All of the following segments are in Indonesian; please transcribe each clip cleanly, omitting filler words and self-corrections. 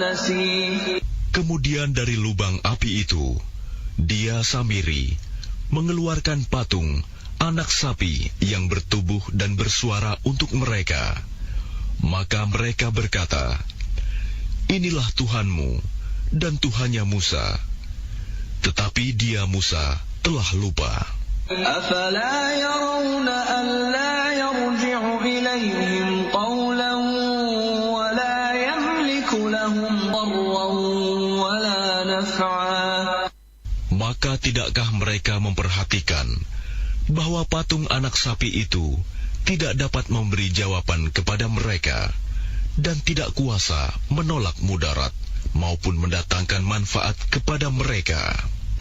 نسي. Kemudian dari lubang api itu, dia Samiri mengeluarkan patung anak sapi yang bertubuh dan bersuara untuk mereka. Maka mereka berkata, "Inilah Tuhanmu dan Tuhannya Musa." Tetapi dia Musa telah lupa. أفلا يرون ألا يرجع إليهم قولا ولا يملك لهم ضرا ولا نفعا. Maka tidakkah mereka memperhatikan bahwa patung anak sapi itu tidak dapat memberi jawaban kepada mereka dan tidak kuasa menolak mudarat maupun mendatangkan manfaat kepada mereka.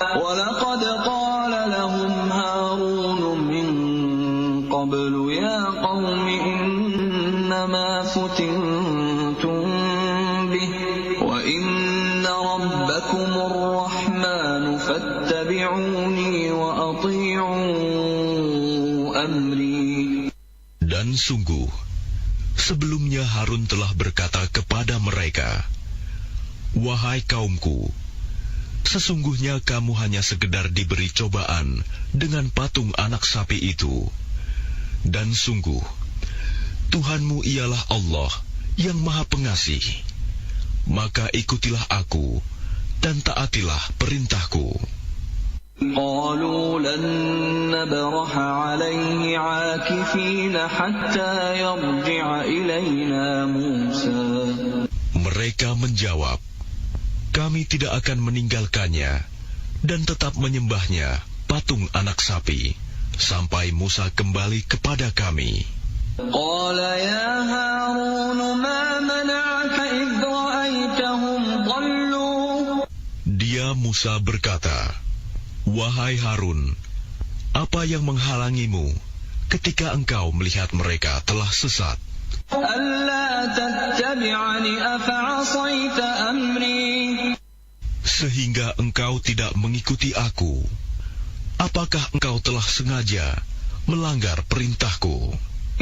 وَلَقَدْ قَالَ لَهُمْ هَارُونُ مِنْ قَبْلُ يَا قَوْمِ إِنَّمَا فُتِنْتُمْ بِهِ وَإِنَّ رَبَّكُمُ الرَّحْمَنُ فَاتَّبِعُونِي وَأَطِيعُوا أَمْرِي. Dan sungguh, sebelumnya Harun telah berkata kepada mereka, "Wahai kaumku, sesungguhnya kamu hanya sekedar diberi cobaan dengan patung anak sapi itu. Dan sungguh, Tuhanmu ialah Allah yang Maha Pengasih. Maka ikutilah aku dan taatilah perintahku." قالوا لن نبرح عليه عاكفين حتى يرجع إلينا موسى. Mereka menjawab, "Kami tidak akan meninggalkannya dan tetap menyembahnya patung anak sapi sampai Musa kembali kepada kami." قال يا هارون ما منعك إذ رأيتهم ضلوا. Dia Musa berkata, "Wahai Harun, apa yang menghalangimu ketika engkau melihat mereka telah sesat? ألا تتبعني أفعصيت أمري. Sehingga engkau tidak mengikuti aku. Apakah engkau telah sengaja melanggar perintahku?"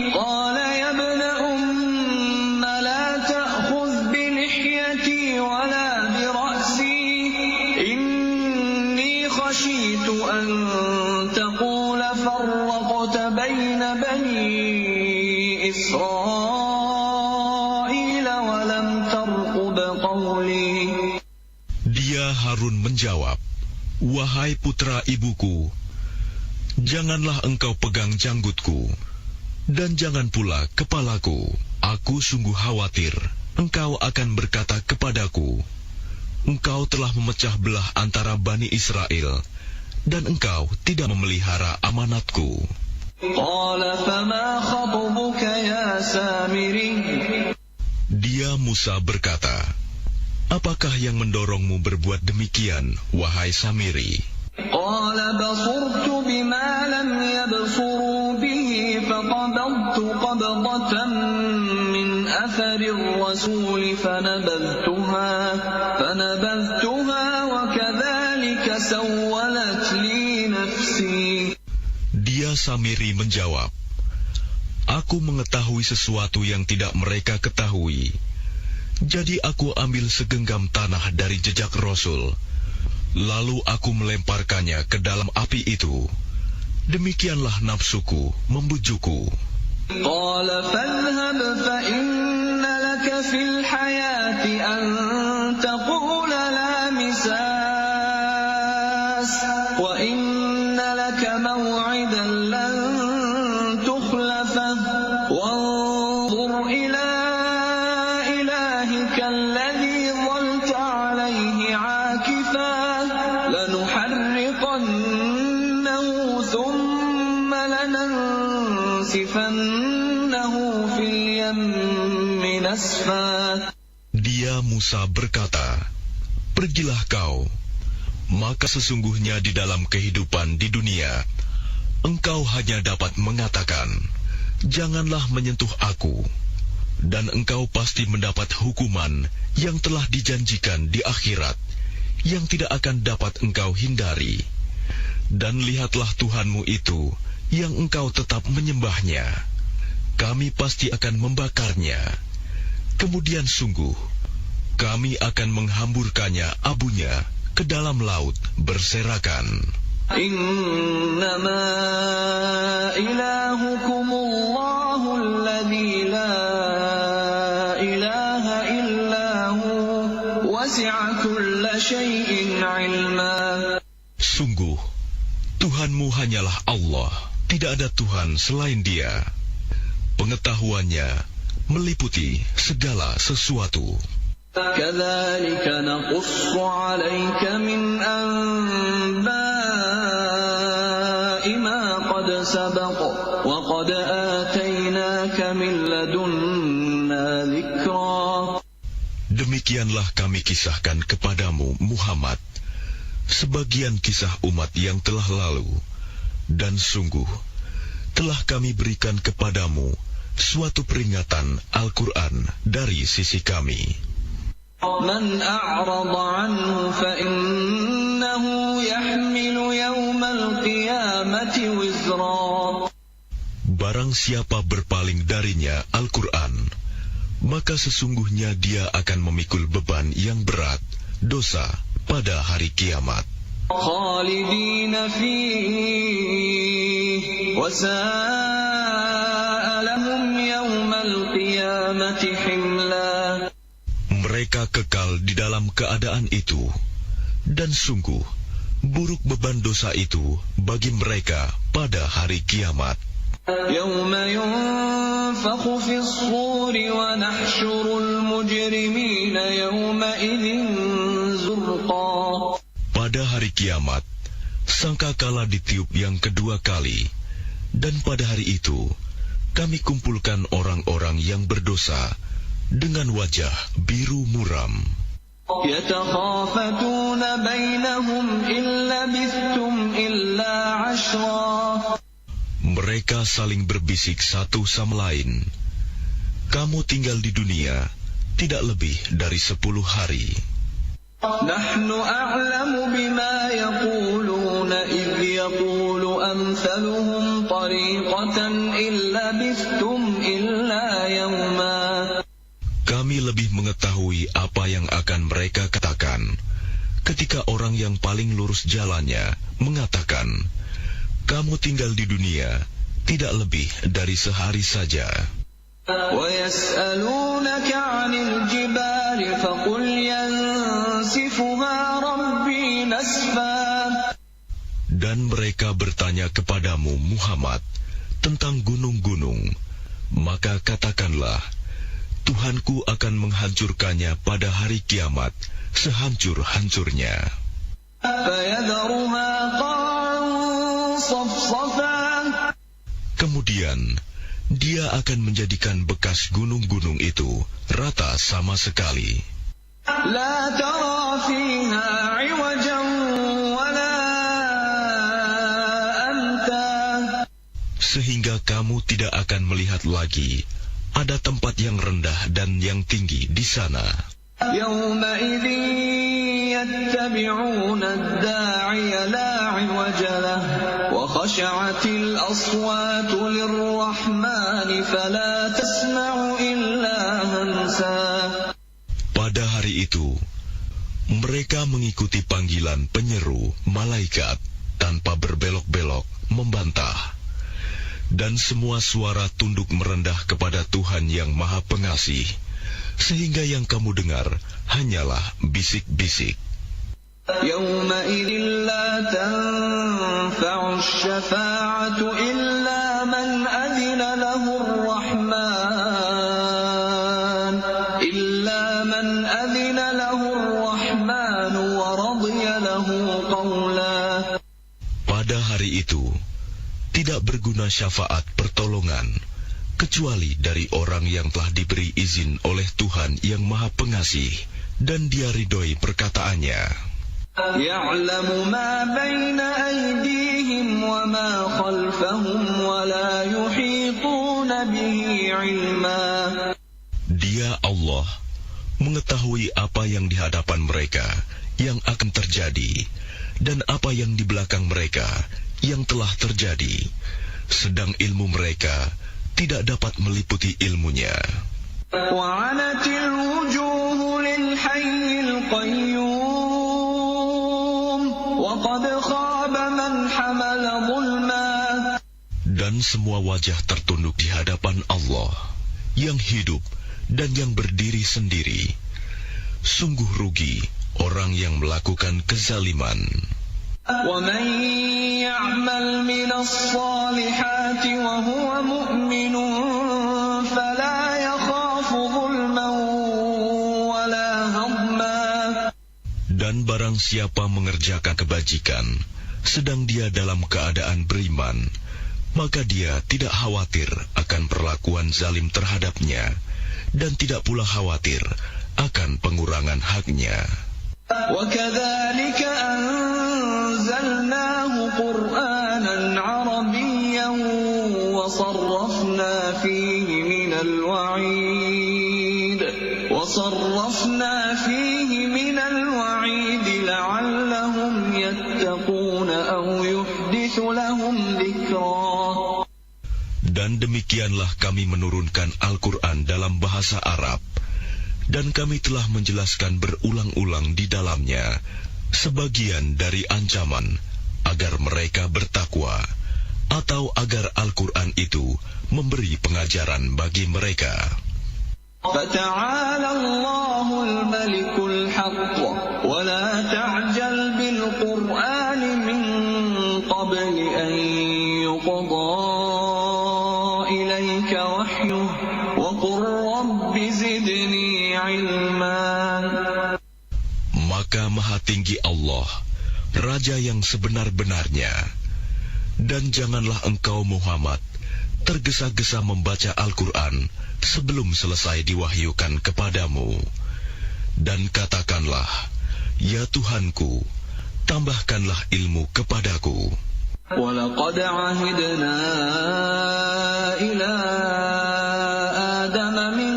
قال يا ابن أم لا تأخذ بلحيتي ولا برأسي إني خشيت أن تقول فرقت بين بني إسرائيل ولم ترقب قولي. Dia Harun menjawab, "Wahai putra ibuku, janganlah engkau pegang janggutku, dan jangan pula kepalaku. Aku sungguh khawatir engkau akan berkata kepadaku, 'Engkau telah memecah belah antara Bani Israel, dan engkau tidak memelihara amanatku.'" قال فما خطبك يا سامري. Dia Musa berkata, "Apakah yang mendorongmu berbuat demikian, wahai Samiri?" قال بصرت بما لم يبصروا به فقبضت قبضة من أثر الرسول فنبذتها وكذلك سولت لي نفسي. Dia Samiri menjawab, "Aku mengetahui sesuatu yang tidak mereka ketahui. Jadi aku ambil segenggam tanah dari jejak Rasul, lalu aku melemparkannya ke dalam api itu. Demikianlah nafsuku membujukku." قال فاذهب فإن لك في الحياة أن تقول لا مساس وإن لك موعدا لن تخلفه وانظر إلى إلهك الذي ظلت عليه عاكفا لنحرقنه ثم لننسفنه في اليم نسفا. Dia Musa berkata, "Pergilah kau, maka sesungguhnya di dalam kehidupan di dunia, engkau hanya dapat mengatakan, 'Janganlah menyentuh aku,' dan engkau pasti mendapat hukuman yang telah dijanjikan di akhirat, yang tidak akan dapat engkau hindari. Dan lihatlah Tuhanmu itu, yang engkau tetap menyembahnya. Kami pasti akan membakarnya. Kemudian sungguh, kami akan menghamburkannya abunya ke dalam laut berserakan. Innama ilahukumullahu alladzi la ilaha illahu wasi'a kulla syai'in ilma. Sungguh, Tuhanmu hanyalah Allah, tidak ada Tuhan selain Dia. Pengetahuannya meliputi segala sesuatu. كَذَلِكَ نَقُصُّ عَلَيْكَ مِنْ أَنْبَاءِ مَا قَدْ سَبَقَ وَقَدْ آتَيْنَاكَ مِنْ لَدُنَّا ذِكْرًا. Demikianlah kami kisahkan kepadamu, Muhammad, sebagian kisah umat yang telah lalu, dan sungguh telah kami berikan kepadamu suatu peringatan Al-Quran dari sisi kami. من أعرض عنه فإنه يحمل يوم القيامة وزرا. Barang siapa berpaling darinya Al-Quran, maka sesungguhnya dia akan memikul beban yang berat, dosa pada hari kiamat. خالدين فيه وساء لهم يوم القيامة حملا. Mereka kekal di dalam keadaan itu, dan sungguh buruk beban dosa itu bagi mereka pada hari kiamat. يوم ينفخ في الصور ونحشر المجرمين يومئذ زرقا. Pada hari kiamat, sangkakala ditiup yang kedua kali, dan pada hari itu kami kumpulkan orang-orang yang berdosa dengan wajah biru muram. يتخافتون بينهم إن لبثتم إلا عشرا. Mereka saling berbisik satu sama lain, kamu tinggal di dunia tidak lebih dari 10 hari. نحن أعلم بما يقولون إذ يقول أمثلهم طريقة إن لبثتم إلا يوما. Kami lebih mengetahui apa yang akan mereka katakan ketika orang yang paling lurus jalannya mengatakan, kamu tinggal di dunia tidak lebih dari sehari saja. وَيَسْأَلُونَكَ عَنِ الْجِبَالِ فَقُلْ يَنسِفُهَا رَبِّي نَسْفًا. Dan mereka bertanya kepadamu, Muhammad, tentang gunung-gunung, maka katakanlah, Tuhanku akan menghancurkannya pada hari kiamat sehancur-hancurnya. فَيَذَرُهَا قَاعًا صَفْصَفًا. Kemudian, dia akan menjadikan bekas gunung-gunung itu rata sama sekali. لَا تَرَى فِيهَا عِوَجًا وَلَا أَمْتًا. Sehingga kamu tidak akan melihat lagi ada tempat yang rendah dan yang tinggi di sana. يَوْمَئِذٍ يَتَّبِعُونَ الدَّاعِيَ لَا عِوَجَ لَهُ وَخَشَعَتِ الْأَصْوَاتُ لِلرَّحْمَنِ فَلَا تَسْمَعُ إِلَّا هَمْسًا. Pada hari itu, mereka mengikuti panggilan penyeru malaikat tanpa berbelok-belok membantah. Dan semua suara tunduk merendah kepada Tuhan yang Maha Pengasih, sehingga yang kamu dengar hanyalah bisik-bisik. يَوْمَئِذٍ لَا تَنفَعُ الشَّفَاعَةُ إِلَّا مَنْ أَذِنَ لَهُ الرَّحْمَنُ وَرَضِيَ لَهُ قَوْلًا. Pada hari itu, tidak berguna syafaat pertolongan, kecuali dari orang yang telah diberi izin oleh Tuhan yang Maha Pengasih, dan dia ridhoi perkataannya. يَعْلَمُ مَا بَيْنَ أَيْدِيهِمْ وَمَا خَلْفَهُمْ وَلَا يُحِيطُونَ بِهِ عِلْمًا. Dia Allah mengetahui apa yang di hadapan mereka yang akan terjadi, dan apa yang di belakang mereka yang telah terjadi, sedang ilmu mereka tidak dapat meliputi ilmunya. وعنت الوجوه للحي القيوم وقد خاب من حمل ظلما. Dan semua wajah tertunduk di hadapan Allah yang hidup dan yang berdiri sendiri. Sungguh rugi orang yang melakukan kezaliman. وَمَنْ يَعْمَلْ مِنَ الصَّالِحَاتِ وَهُوَ مُؤْمِنٌ فَلَا يَخَافُ ظُلْمًا وَلَا هَضْمًا. Dan barang siapa mengerjakan kebajikan, sedang dia dalam keadaan beriman, maka dia tidak khawatir akan perlakuan zalim terhadapnya, dan tidak pula khawatir akan pengurangan haknya. وَكَذَلِكَ أَنزَلْنَاهُ قُرْآنًا عَرَبِيًّا وَصَرَّفْنَا فِيهِ مِنَ الْوَعِيدِ لَعَلَّهُمْ يَتَّقُونَ أَوْ يُحْدِثُ لَهُمْ ذِكْرًا. Dan demikianlah kami menurunkan Al-Quran dalam bahasa Arab, dan kami telah menjelaskan berulang-ulang di dalamnya sebagian dari ancaman agar mereka bertakwa, atau agar Al-Quran itu memberi pengajaran bagi mereka. فَتَعَالَى اللَّهُ الْمَلِكُ الْحَقُّ وَلَا تَعْجَلْ بِالْقُرْآنِ مِنْ قَبْلِ أَنْ يُقْضَى إِلَيْكَ وَحْيُهُ وَقُلْ رَبِّ زِدْنِي عِلْمًا. Maka Maha Tinggi Allah, Raja yang sebenar-benarnya, dan janganlah engkau Muhammad tergesa-gesa membaca Al-Quran sebelum selesai diwahyukan kepadamu. Dan katakanlah, ya Tuhanku, tambahkanlah ilmu kepadaku. وَلَقَدْ عَهِدْنَا إِلَىٰ آدَمَ مِنْ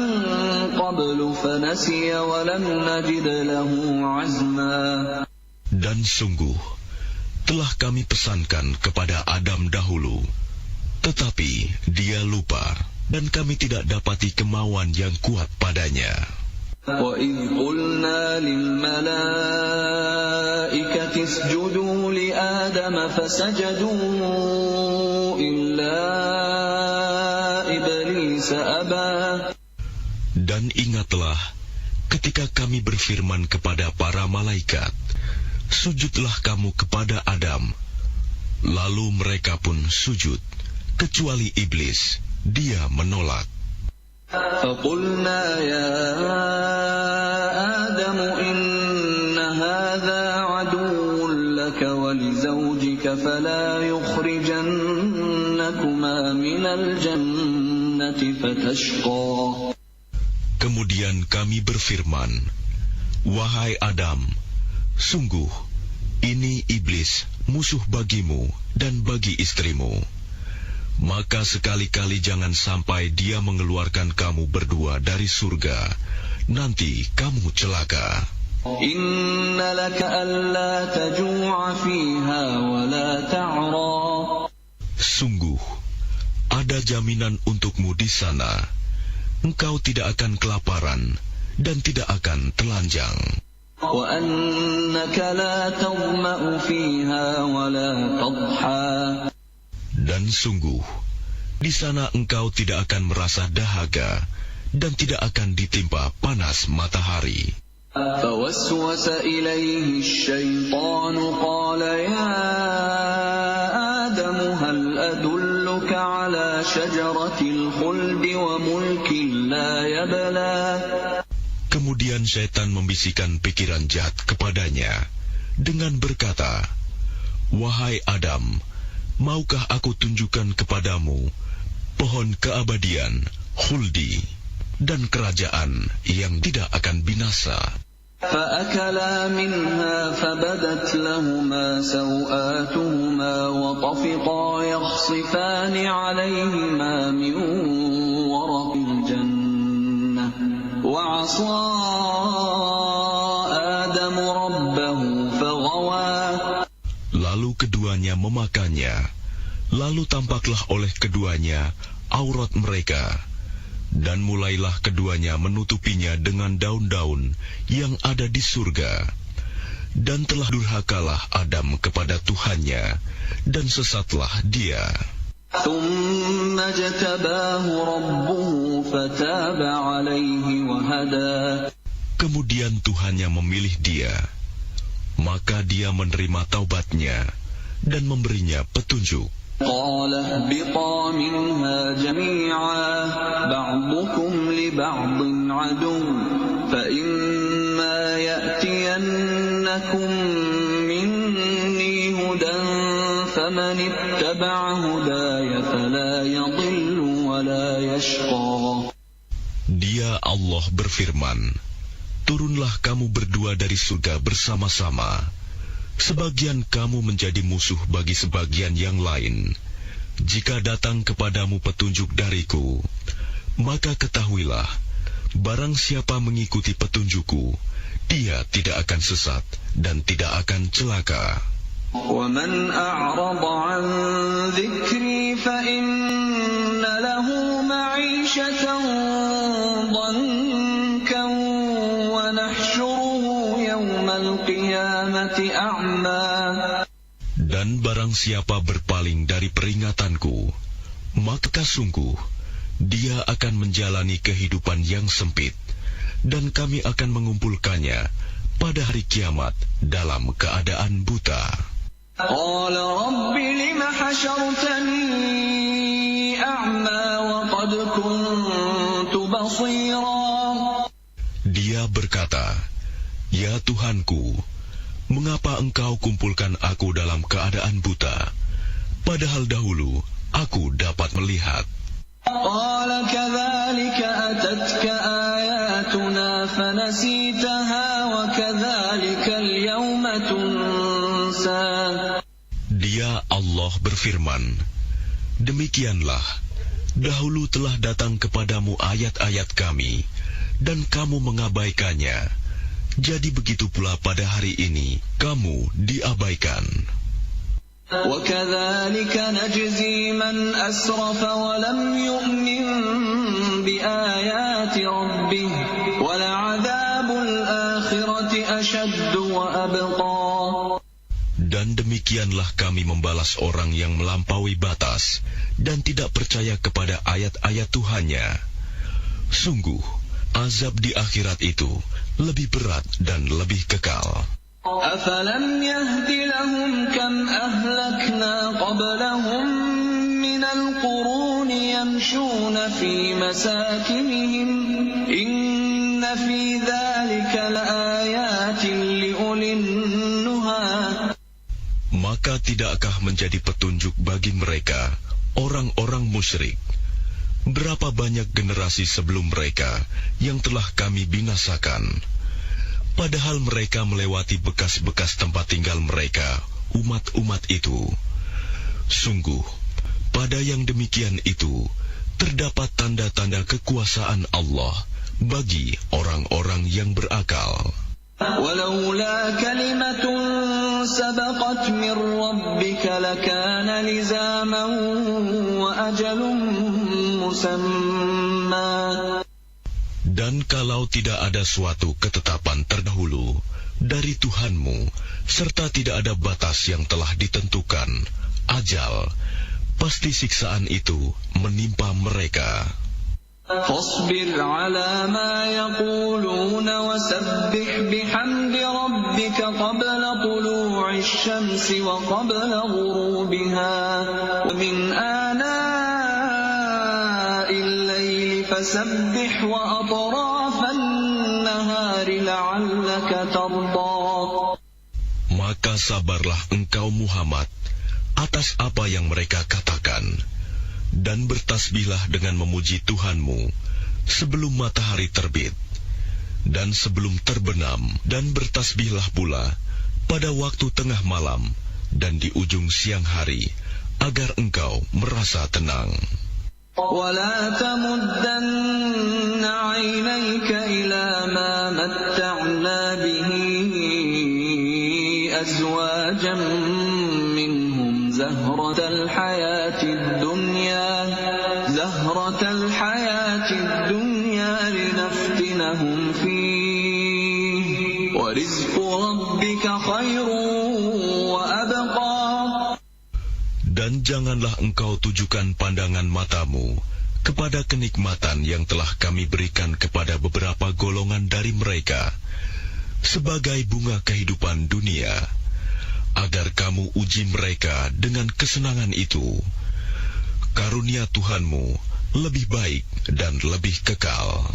قَبْلُ فَنَسِيَ وَلَمْ نَجِدْ لَهُ عَزْمًا. Dan sungguh, telah kami pesankan kepada Adam dahulu, tetapi dia lupa, dan kami tidak dapati kemauan yang kuat padanya. وَإِذْ قُلْنَا لِلْمَلَائِكَةِ اسْجُدُوا لِآدَمَ فَسَجَدُوا إِلَّا إِبْلِيسَ أَبَى. Dan ingatlah ketika kami berfirman kepada para malaikat, sujudlah kamu kepada Adam. Lalu mereka pun sujud, kecuali iblis, dia menolak. فَقُلْنَا يَا آدَمُ إِنَّ هَذَا عَدُوٌّ لَكَ وَلِزَوْجِكَ فَلَا يُخْرِجَنَّكُمَا مِنَ الْجَنَّةِ فَتَشْقَى. Kemudian kami berfirman, wahai Adam, sungguh ini iblis musuh bagimu dan bagi istrimu. Maka sekali-kali jangan sampai dia mengeluarkan kamu berdua dari surga, nanti kamu celaka. Inna laka alla taju'a fiha wa la ta'ra. Sungguh, ada jaminan untukmu di sana. Engkau tidak akan kelaparan dan tidak akan telanjang. Wa annaka la tadma'u fiha wa la tadha. Dan sungguh, di sana engkau tidak akan merasa dahaga dan tidak akan ditimpa panas matahari. فوسوس إليه الشيطان قال يا آدم هل أدلك على شجرة الخلد وملك لا يبلى. Kemudian syaitan membisikkan pikiran jahat kepadanya dengan berkata, wahai Adam, maukah aku tunjukkan kepadamu pohon keabadian, khuldi, dan kerajaan yang tidak akan binasa. فأكلا منها فبدت لهما سوآتهما وطفقا يخصفان عليهما من ورق الجنة وعصى آدم ربه فغوى. Lalu keduanya memakannya, lalu tampaklah oleh keduanya aurat mereka. Dan mulailah keduanya menutupinya dengan daun-daun yang ada di surga. Dan telah durhakalah Adam kepada Tuhannya, dan sesatlah dia. ثم اجتباه ربه فتاب عليه وهدى. Kemudian Tuhannya memilih dia, maka dia menerima taubatnya dan memberinya petunjuk. قال اهبطا منها جميعا بعضكم لبعض عدو فإما يأتينكم مني هدى فمن اتبع هداي فلا يضل ولا يشقى. Dia Allah berfirman, turunlah kamu berdua dari surga bersama-sama. Sebagian kamu menjadi musuh bagi sebagian yang lain. Jika datang kepadamu petunjuk dariku, maka ketahuilah, barang siapa mengikuti petunjukku, dia tidak akan sesat dan tidak akan celaka. وَمَنْ أَعْرَضَ عَنْ ذِكْرِي فَإِنَّ لَهُ مَعِيشَةً ضَنكًا وَنَحْشُرُهُ يَوْمَ الْقِيَامَةِ أَعْمَى. Dan barang siapa berpaling dari peringatanku, maka sungguh dia akan menjalani kehidupan yang sempit, dan kami akan mengumpulkannya pada hari kiamat dalam keadaan buta. قال رب لم حشرتني أعمى وقد كنت بصيرا. Dia berkata, ya Tuhanku, mengapa engkau kumpulkan aku dalam keadaan buta, padahal dahulu aku dapat melihat. قال كذلك أتتك آياتنا فنسيتها وكذلك اليوم تنسى. Dia Allah berfirman, demikianlah, dahulu telah datang kepadamu ayat-ayat kami, dan kamu mengabaikannya. Jadi begitu pula pada hari ini, kamu diabaikan. وَكَذَلِكَ نَجْزِي مَنْ أَسْرَفَ وَلَمْ يُؤْمِنْ بِآيَاتِ رَبِّهِ وَلَعَذَابُ الْآخِرَةِ أَشَدُّ وَأَبْقَى. Dan demikianlah kami membalas orang yang melampaui batas dan tidak percaya kepada ayat-ayat Tuhannya. Sungguh, azab di akhirat itu lebih berat dan lebih kekal. أَفَلَمْ يَهْدِ لَهُمْ كَمْ أَهْلَكْنَا قَبْلَهُمْ مِنَ الْقُرُونِ يَمْشُونَ فِي مَسَاكِنِهِمْ إِنَّ فِي ذَلِكَ لَآيَاتٍ لِأُولِي النُّهَى. Maka tidakkah menjadi petunjuk bagi mereka, orang-orang musyrik, berapa banyak generasi sebelum mereka yang telah kami binasakan, padahal mereka melewati bekas-bekas tempat tinggal mereka, umat-umat itu. Sungguh, pada yang demikian itu, terdapat tanda-tanda kekuasaan Allah bagi orang-orang yang berakal. وَلَوْلَا كَلِمَةٌ سَبَقَتْ مِنْ رَبِّكَ لَكَانَ لِزَامًا وَأَجَلٌ مُّسَمًّى. Dan kalau tidak ada suatu ketetapan terdahulu dari Tuhanmu, serta tidak ada batas yang telah ditentukan, ajal, pasti siksaan itu menimpa mereka. فاصبر على ما يقولون وسبح بحمد ربك قبل طلوع الشمس وقبل غروبها ومن آناء الليل فسبح وأطراف النهار لعلك ترضى. Maka sabarlah engkau Muhammad atas apa yang mereka katakan, dan bertasbihlah dengan memuji Tuhanmu sebelum matahari terbit dan sebelum terbenam, dan bertasbihlah pula pada waktu tengah malam dan di ujung siang hari, agar engkau merasa tenang. وَلَا تَمُدَّنَّ عَيْنَيْكَ إِلَى مَا مَتَّعْنَا بِهِ أَزْوَاجًا مِّنْهُمْ زَهْرَةَ الْحَيَاةِ الدُّنْيَا وَرِزْقُ رَبِّكَ خَيْرٌ وَأَبْقَى. Dan janganlah engkau tujukan pandangan matamu kepada kenikmatan yang telah kami berikan kepada beberapa golongan dari mereka sebagai bunga kehidupan dunia, agar kamu uji mereka dengan kesenangan itu. Karunia Tuhanmu lebih baik dan lebih kekal.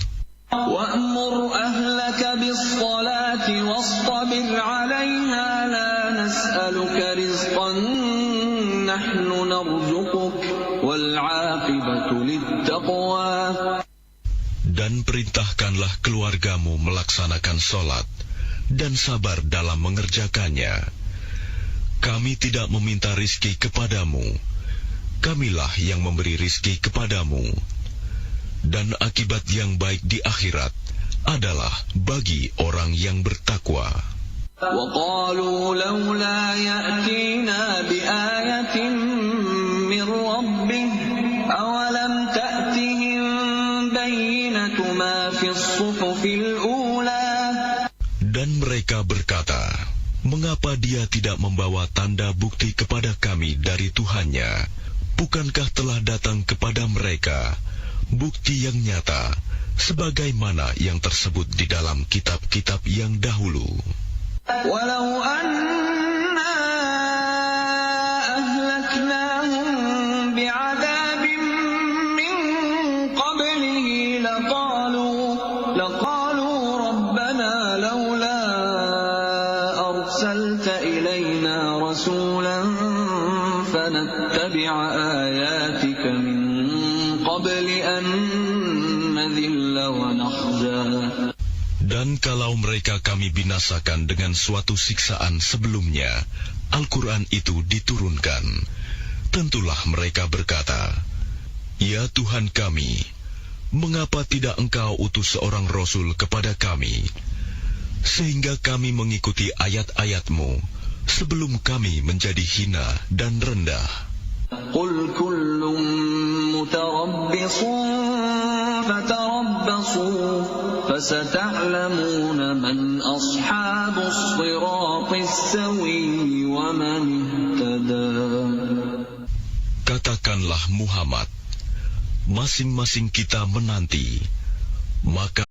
وَأْمُرْ أَهْلَكَ بِالصَّلَاةِ وَاصْطَبِرْ عَلَيْهَا لَا نَسْأَلُكَ رِزْقًا نَحْنُ نَرْزُقُكَ وَالْعَاقِبَةُ لِلتَّقْوَى. Dan perintahkanlah keluargamu melaksanakan sholat dan sabar dalam mengerjakannya. Kami tidak meminta rizki kepadamu, kamilah yang memberi rizki kepadamu. Dan akibat yang baik di akhirat adalah bagi orang yang bertakwa. وَقَالُوا لَوْلَا يَأْتِينَا بِآيَةٍ مِّن رَّبِّهِ أَوَلَمْ تَأْتِهِم بَيِّنَةُ مَا فِي الصُّحُفِ الْأُولَى. Dan mereka berkata, mengapa dia tidak membawa tanda bukti kepada kami dari Tuhannya? Bukankah telah datang kepada mereka bukti yang nyata, sebagaimana yang tersebut di dalam kitab-kitab yang dahulu? وَلَوْ أَنَّا أَهْلَكْنَاهُم بِعَذَابٍ مِّن قَبْلِهِ لَقَالُوا رَبَّنَا لَوْلَا أَرْسَلْتَ إِلَيْنَا رَسُولًا فَنَتَّبِعَ آيَاتِكَ مِن قَبْلِ أَن نَّذِلَّ وَنَخْزَىٰ. Dan kalau mereka kami binasakan dengan suatu siksaan sebelumnya, Al-Quran itu diturunkan, tentulah mereka berkata, ya Tuhan kami, mengapa tidak engkau utus seorang Rasul kepada kami, sehingga kami mengikuti ayat-ayat-Mu sebelum kami menjadi hina dan rendah. قُلْ كُلٌّ مُّتَرَبِّصٌ فَتَرَبَّصُوا فَسَتَعْلَمُونَ مَنْ أَصْحَابُ الصِّرَاطِ السَّوِيِّ وَمَنِ اهْتَدَىٰ. Katakanlah Muhammad, masing-masing kita menanti, maka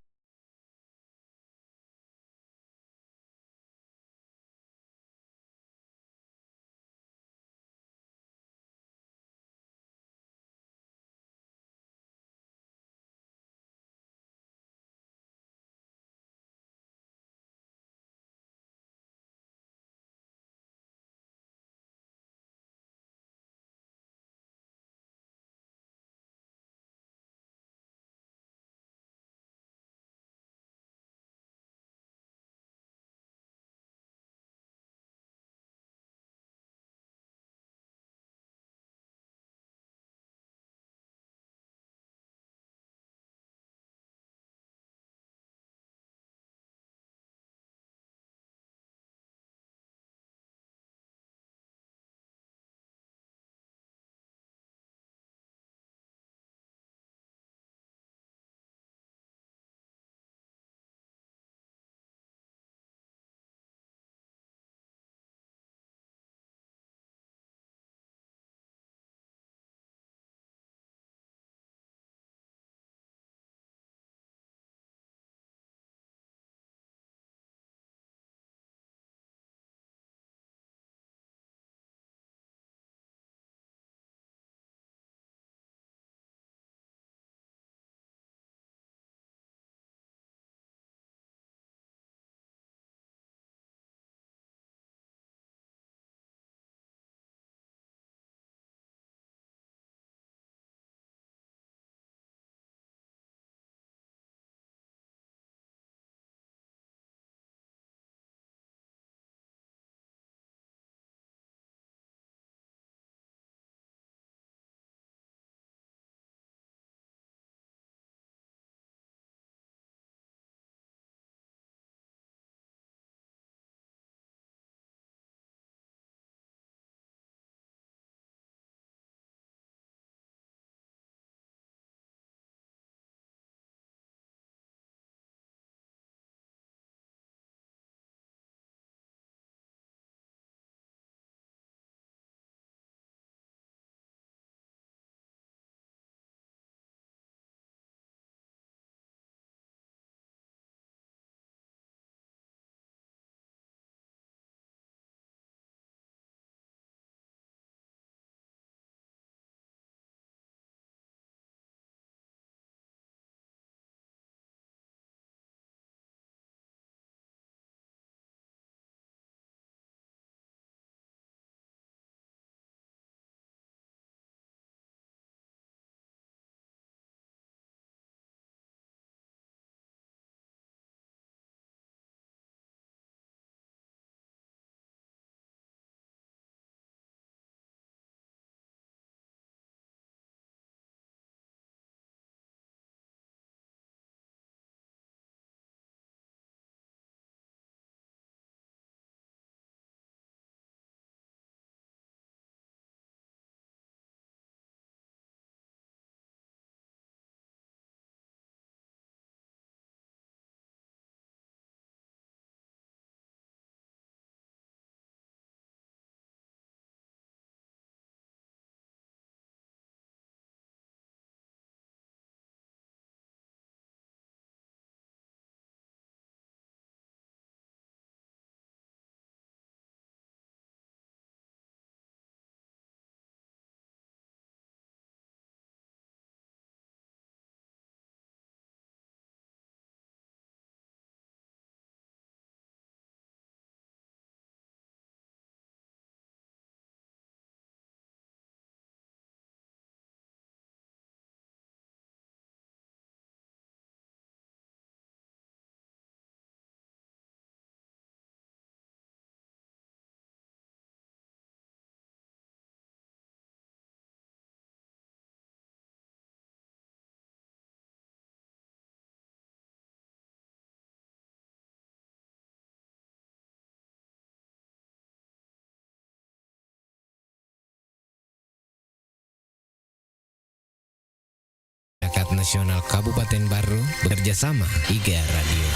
Nasional Kabupaten Baru bekerja sama IGA Radio.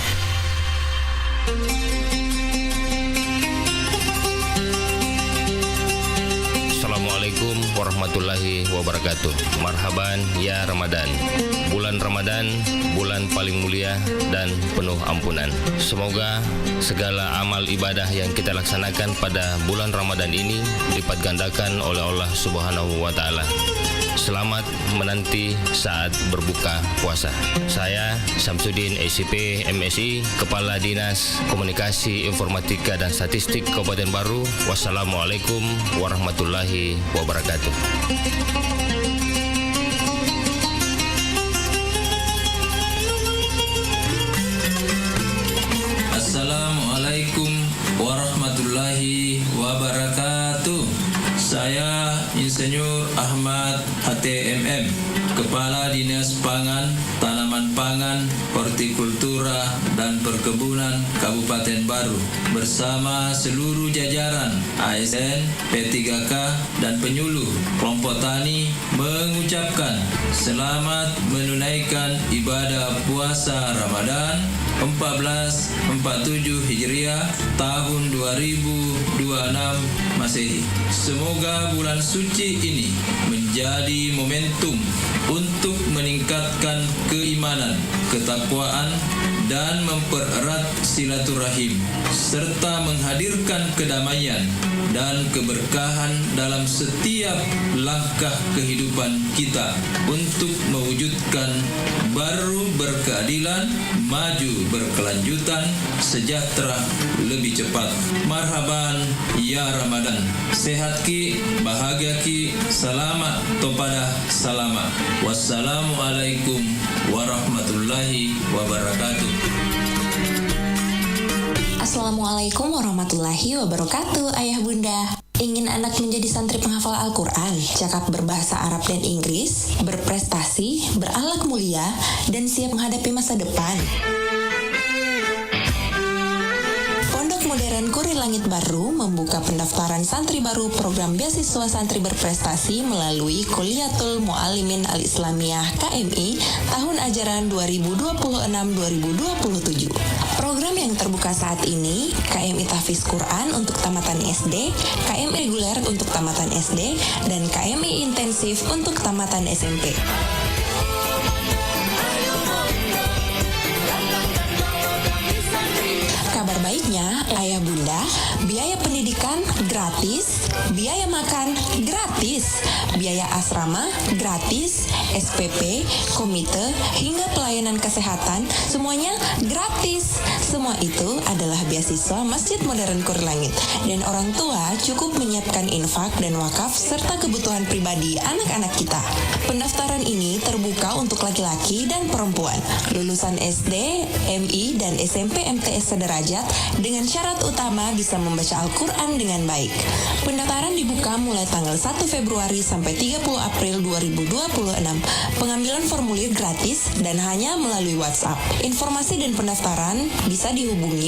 Assalamualaikum warahmatullahi wabarakatuh. Marhaban ya Ramadan. Bulan Ramadan, bulan paling mulia dan penuh ampunan. Semoga segala amal ibadah yang kita laksanakan pada bulan Ramadan ini lipat gandakan oleh Allah Subhanahu wa taala. Selamat menanti saat berbuka puasa. Saya Samsudin SIP MSI, Kepala Dinas Komunikasi Informatika dan Statistik Kabupaten Baru. Wassalamualaikum warahmatullahi wabarakatuh. Assalamualaikum warahmatullahi wabarakatuh. Saya Insinyur Ahmad HTMM, Kepala Dinas Pangan, Tanaman Pangan, Hortikultura dan Perkebunan Kabupaten Baru bersama seluruh jajaran ASN, P3K dan penyuluh kelompok tani mengucapkan selamat menunaikan ibadah puasa Ramadan 1447 Hijriah tahun 2026 Masehi. Semoga bulan suci ini menjadi momentum untuk meningkatkan keimanan, ketakwaan, dan mempererat silaturahim serta menghadirkan kedamaian dan keberkahan dalam setiap langkah kehidupan kita untuk mewujudkan baru berkeadilan, maju berkelanjutan, sejahtera lebih cepat. Marhaban ya Ramadan. Sehat ki, bahagia ki, selamat topada salama. Wassalamualaikum warahmatullahi wabarakatuh. Assalamualaikum warahmatullahi wabarakatuh. Ayah bunda, ingin anak menjadi santri penghafal Al-Quran, cakap berbahasa Arab dan Inggris, berprestasi, berakhlak mulia, dan siap menghadapi masa depan? Pondok Modern Kurir Langit Baru membuka pendaftaran santri baru program beasiswa santri berprestasi melalui Kuliatul Muallimin Al-Islamiyah KMI tahun ajaran 2026-2027. Program yang terbuka saat ini, KMI Tahfiz Quran untuk tamatan SD, KMI reguler untuk tamatan SD, dan KMI intensif untuk tamatan SMP. Kabar baiknya, ayah bunda, biaya pendidikan gratis, biaya makan gratis, biaya asrama gratis, SPP, komite, hingga pelayanan kesehatan, semuanya gratis. Semua itu adalah beasiswa Masjid Modern Kurir Langit, dan orang tua cukup menyiapkan infak dan wakaf serta kebutuhan pribadi anak-anak kita. Pendaftaran ini terbuka untuk laki-laki dan perempuan, lulusan SD, MI, dan SMP MTS sederajat dengan syarat utama bisa membaca Al-Quran dengan baik. Pendaftaran dibuka mulai tanggal 1 Februari sampai 30 April 2026. Pengambilan formulir gratis dan hanya melalui WhatsApp. Informasi dan pendaftaran bisa dihubungi